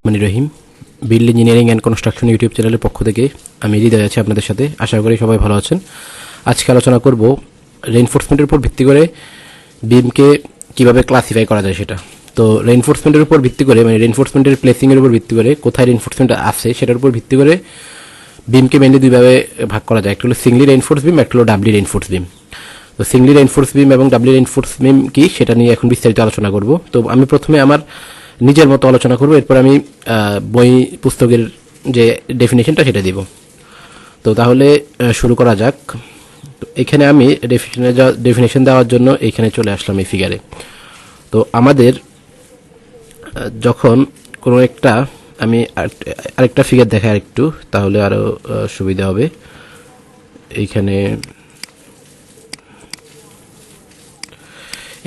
মানে Rahim build engineering and construction YouTube চ্যানেলের পক্ষ থেকে আমি হৃদয় আছি আপনাদের সাথে। আশা করি সবাই ভালো আছেন। আজকে আলোচনা করব রেইনফোর্সমেন্টের উপর ভিত্তি করে বিমকে কিভাবে ক্লাসিফাই করা যায় সেটা। তো রেইনফোর্সমেন্টের উপর ভিত্তি করে মানে রেইনফোর্সমেন্টের প্লেসিংয়ের উপর ভিত্তি করে কোথায় রেইনফোর্সমেন্ট আছে সেটার উপর ভিত্তি করে বিমকে মেনলি দুইভাবে ভাগ করা যায়। একটা হলো সিঙ্গলি রেইনফোর্স বিম, একটা হলো ডাবলি রেইনফোর্স বিম। তো সিঙ্গলি রেইনফোর্স বিম এবং ডাবলি রেইনফোর্স বিম কি সেটা নিয়ে এখন বিস্তারিত আলোচনা করব। তো আমি প্রথমে আমার নিজের মতো আলোচনা করব, এরপর আমি বই পুস্তকের যে ডেফিনেশনটা সেটা দিব। তো তাহলে শুরু করা যাক। তো এখানে আমি ডেফিনেশন দেওয়ার জন্য এখানে চলে আসলাম এই ফিগারে। তো আমাদের যখন কোনো একটা আমি আরেকটা ফিগার দেখাই আরেকটু, তাহলে আরও সুবিধা হবে। এইখানে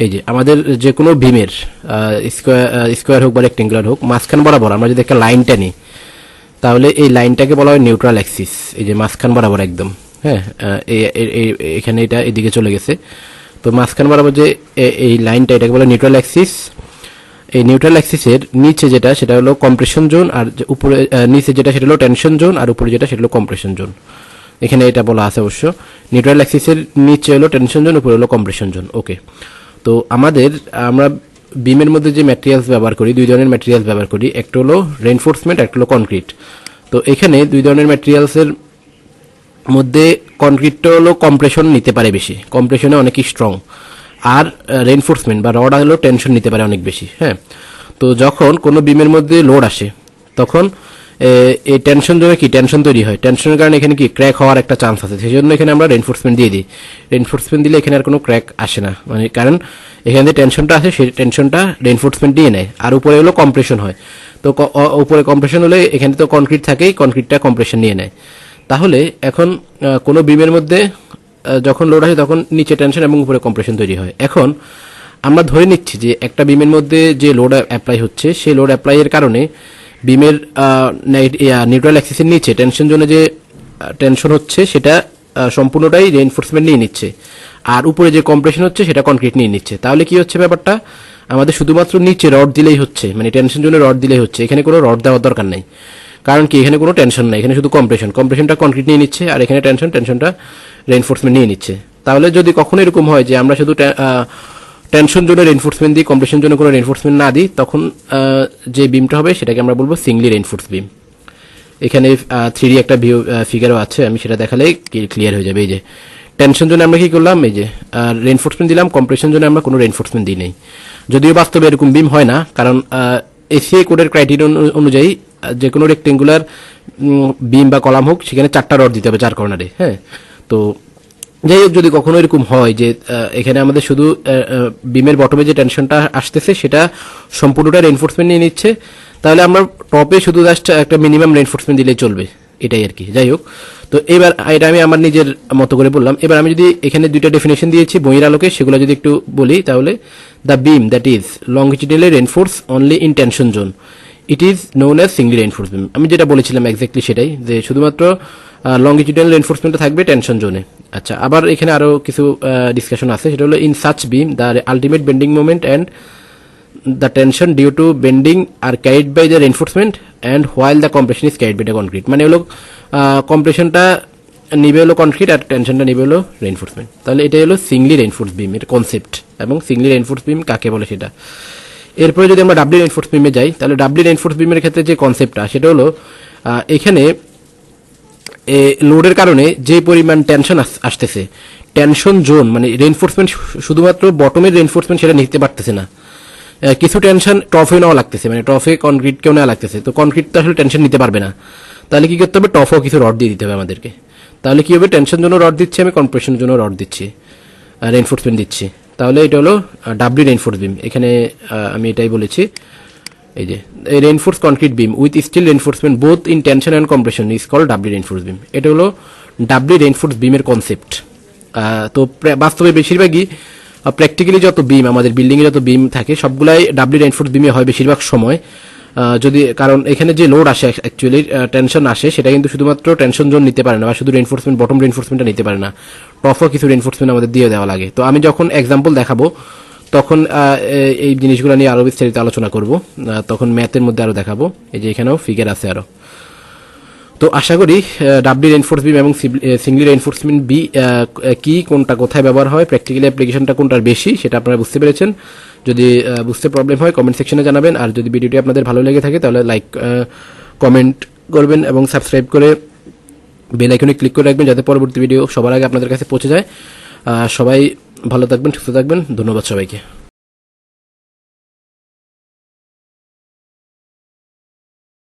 এই যে আমাদের যে কোনো বিমের স্কোয়ার হোক বা রেক্টেঙ্গুলার হোক, মাঝখান বরাবর আমরা যদি একটা লাইন টানি, তাহলে এই লাইনটাকে বলা হয় নিউট্রাল অ্যাক্সিস। এই যে মাঝখান বরাবর একদম, হ্যাঁ, এখানে এটা এদিকে চলে গেছে। তো মাঝখান বরাবর যে এই লাইনটা, এটাকে বলা হয় নিউট্রাল অ্যাক্সিস। এই নিউট্রাল অ্যাক্সিসের নিচে যেটা সেটা হলো কম্প্রেশন জোন, আর উপরে নিচে যেটা সেটা হলো টেনশন জোন, আর উপরে যেটা সেটা হলো কম্প্রেশন জোন। এখানে এটা বলা আছে অবশ্য, নিউট্রাল অ্যাক্সিসের নিচে হলো টেনশন জোন, উপরে হলো কম্প্রেশন জোন। ওকে, তো আমরা বিমের মধ্যে যে ম্যাটেরিয়ালস ব্যবহার করি, দুই ধরনের ম্যাটেরিয়ালস ব্যবহার করি, একটা হলো রেইনফোর্সমেন্ট, একটা হলো কনক্রিট। তো এখানে দুই ধরনের ম্যাটেরিয়ালসের মধ্যে কনক্রিটটা হলো কম্প্রেশন নিতে পারে বেশি, কম্প্রেশনে অনেকই স্ট্রং, আর রেইনফোর্সমেন্ট বা রড হলো টেনশন নিতে পারে অনেক বেশি। হ্যাঁ, তো যখন কোনো বিমের মধ্যে লোড আসে তখন এই টেনশন জন্য কি টেনশন তৈরি হয়, টেনশনের কারণে এখানে কি ক্র্যাক হওয়ার একটা চান্স আছে। সেই জন্য এখানে আমরা রেইনফোর্সমেন্ট দিয়ে দিই। রেইনফোর্সমেন্ট দিলে এখানে আর কোনো ক্র্যাক আসে না, মানে কারণ এখানে যে টেনশনটা আছে সেই টেনশনটা রেইনফোর্সমেন্ট নিয়ে নেয়। আর উপরে হলো কম্প্রেশন হয়, তো উপরে কম্প্রেশন হলে এখানে তো কনক্রিট থাকেই, কনক্রিটটা কম্প্রেশন নিয়ে নেয়। তাহলে এখন কোনো বিমের মধ্যে যখন লোড আসে তখন নিচে টেনশন এবং উপরে কম্প্রেশন তৈরি হয়। এখন আমরা ধরে নিচ্ছি যে একটা বিমের মধ্যে যে লোড অ্যাপ্লাই হচ্ছে, সেই লোড অ্যাপ্লাইয়ের কারণে বিমের নিউট্রাল অ্যাক্সিসের নিচে টেনশন জোনে যে টেনশন হচ্ছে সেটা সম্পূর্ণটাই রেইনফোর্সমেন্ট নিয়ে নিচ্ছে, আর উপরে যে কম্প্রেশন হচ্ছে সেটা কনক্রিট নিয়ে নিচ্ছে। তাহলে কি হচ্ছে ব্যাপারটা, আমাদের শুধুমাত্র নিচে রড দিলেই হচ্ছে, মানে টেনশন জোনে রড দিলেই হচ্ছে, এখানে কোনো রড দেওয়ার দরকার নেই। কারণ কি, এখানে কোনো টেনশন নাই, এখানে শুধু কম্প্রেশনটা কনক্রিট নিয়ে নিচ্ছে, আর এখানে টেনশনটা রেইনফোর্সমেন্ট নিয়ে নিচ্ছে। তাহলে যদি কখনো এরকম হয় যে আমরা শুধু টেনশন জোনে রেইনফোর্সমেন্ট দিই, কম্প্রেশন জোনে কোনো রেইনফোর্সমেন্ট না দিই, তখন যে বিমটা হবে সেটাকে আমরা বলবো সিঙ্গলি রেইনফোর্স বিম। এখানে 3D একটা ফিগারও আছে, আমি সেটা দেখালে ক্লিয়ার হয়ে যাবে। এই যে টেনশন জোনে আমরা কি করলাম, এই যে রেইনফোর্সমেন্ট দিলাম, কম্প্রেশন জোনে আমরা কোনো রেইনফোর্সমেন্ট দিই নাই। যদিও বাস্তবে এরকম বিম হয় না, কারণ এসিআই কোডের ক্রাইটেরিয়া অনুযায়ী যে কোনো রেক্টেঙ্গুলার বিম বা কলাম হোক সেখানে 4টা রড দিতে হবে 4 কর্নারে। হ্যাঁ, তো যাই হোক, যদি কখনো এরকম হয় যে এখানে আমাদের শুধু বিমের বটমে যে টেনশনটা আসতেছে সেটা সম্পূর্ণটা রেইনফোর্সমেন্ট নিয়ে নিচ্ছে, তাহলে আমরা টপে শুধু জাস্ট একটা মিনিমাম রেইনফোর্সমেন্ট দিলেই চলবে, এটাই আর কি। যাই হোক, তো এবার এটা আমি আমার নিজের মতো করে বললাম। এবার আমি যদি এখানে দুইটা ডেফিনেশন দিয়েছি বইয়ের আলোকে, সেগুলো যদি একটু বলি, তাহলে the beam that is longitudinally reinforce only in tension zone, it is known as singly reinforce beam. আমি যেটা বলেছিলাম এক্স্যাক্টলি সেটাই, যে শুধুমাত্র লংজিটিউডাল রেইনফোর্সমেন্টটা থাকবে টেনশন জোনে। আচ্ছা, আবার এখানে আরও কিছু ডিসকাশন আছে, সেটা হলো in such beam the ultimate bending moment and the tension due to bending are carried by the reinforcement and while the compression is carried by the concrete. মানে হলো কম্প্রেশনটা নিবে হলো কনক্রিট আর টেনশনটা নিবে হলো রেইনফোর্সমেন্ট। তাহলে এটাই হলো সিঙ্গলি রেইনফোর্স বিম এর কনসেপ্ট, এবং সিঙ্গলি রেইনফোর্স বিম কাকে বলে সেটা। এরপরে যদি আমরা ডাবলি রেইনফোর্স বিমে যাই, তাহলে ডাবলি রেইনফোর্স বিমের ক্ষেত্রে যে কনসেপ্টটা সেটা হলো এখানে লোডের কারণে যে পরিমাণ টেনশন আসতেছে, টেনশন জোন মানে রেইনফোর্সমেন্ট শুধুমাত্র বটমের রেইনফোর্সমেন্ট সেটা নিতে পারতেছে না, কিছু টেনশন টফে নেওয়া লাগতেছে, মানে টফে কনক্রিটকেও নেওয়া লাগতেছে। তো কনক্রিট তো আসলে টেনশন নিতে পারবে না, তাহলে কি করতে হবে, টফও কিছু রড দিয়ে দিতে হবে আমাদেরকে। তাহলে কি হবে, টেনশন জন্য রড দিচ্ছি আমি, কম্প্রেশনের জন্য রড দিচ্ছি, রেইনফোর্সমেন্ট দিচ্ছি। তাহলে এটা হলো ডাবলি রেইনফোর্স বিম। এখানে আমি এটাই বলেছি, এই যে reinforce concrete beam with steel reinforcement both in tension and compression is called doubly reinforce beam. এটা হলো ডাবলি রেইনফোর্স বিমের কনসেপ্ট। তো বাস্তবে বেশিরভাগই প্র্যাকটিক্যালি যত বিম আমাদের বিল্ডিংয়ে যত বিম থাকে সবগুলাই ডাবলি রেইনফোর্স বিমে হয় বেশিরভাগ সময়। যদি কারণ এখানে যে লোড আসে অ্যাকচুয়ালি টেনশন আসে, সেটা কিন্তু শুধুমাত্র টেনশন জোন নিতে পারে না, বা শুধু রেইনফোর্সমেন্ট বটম রেইনফোর্সমেন্টটা নিতে পারে না, টফও কিছু রেইনফোর্সমেন্ট আমাদের দিয়ে দেওয়া লাগে। তো আমি যখন এক্সাম্পল দেখাবো তখন এই জিনিসগুলো নিয়ে আরও বিস্তারিত আলোচনা করব। তখন ম্যাথের মধ্যে আরও দেখাবো। এই যে এখানেও ফিগার আছে আরও। তো আশা করি ডাবলি রেইনফোর্স বিম এবং সিঙ্গলি রেইনফোর্সমেন্ট বি কি, কোনটা কোথায় ব্যবহার হয়, প্র্যাকটিক্যালি অ্যাপ্লিকেশনটা কোনটার বেশি সেটা আপনারা বুঝতে পেরেছেন। যদি বুঝতে প্রবলেম হয় কমেন্ট সেকশনে জানাবেন। আর যদি ভিডিওটি আপনাদের ভালো লেগে থাকে তাহলে লাইক কমেন্ট করবেন এবং সাবস্ক্রাইব করে বেল আইকনে ক্লিক করে রাখবেন যাতে পরবর্তী ভিডিও সবার আগে আপনাদের কাছে পৌঁছে যায়। সবাই ভালো থাকবেন, সুস্থ থাকবেন। ধন্যবাদ সবাইকে।